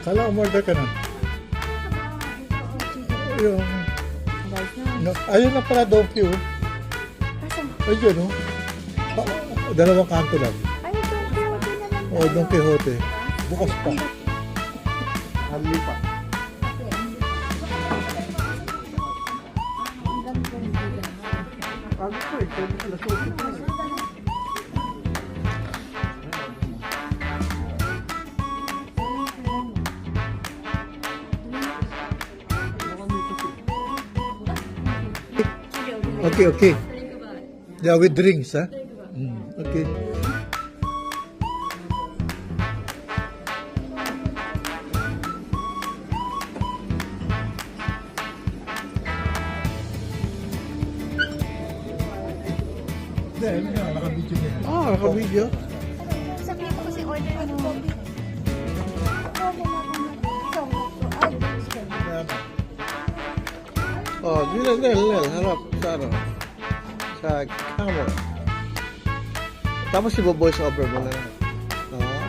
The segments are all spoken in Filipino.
Kala umorder ka na. Yung, no, ayun na pala donkey oh. Ayun oh. Dalawang kanto lang. Ay, Don Quixote naman. Oh, Don Quixote. Bukas pa. Hali pa. Ano ko eh, pwede pala susi pa eh. Okay, okay. Yeah, with drinks, huh? Okay. Hindi, naka-video niya. Ah, naka-video? Sabihin ko kasi order ng coffee. Oh, nil, harap sa ano? Sa camera. Tapos i-voice over mo na. Ah.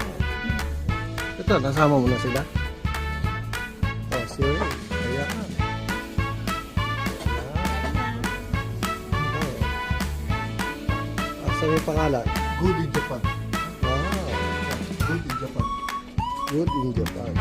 Ito, nasama mo na sila? Oh, sure. Ayan. Asa yung pangalan? Good in Japan. Ah, Good in Japan. good in Japan.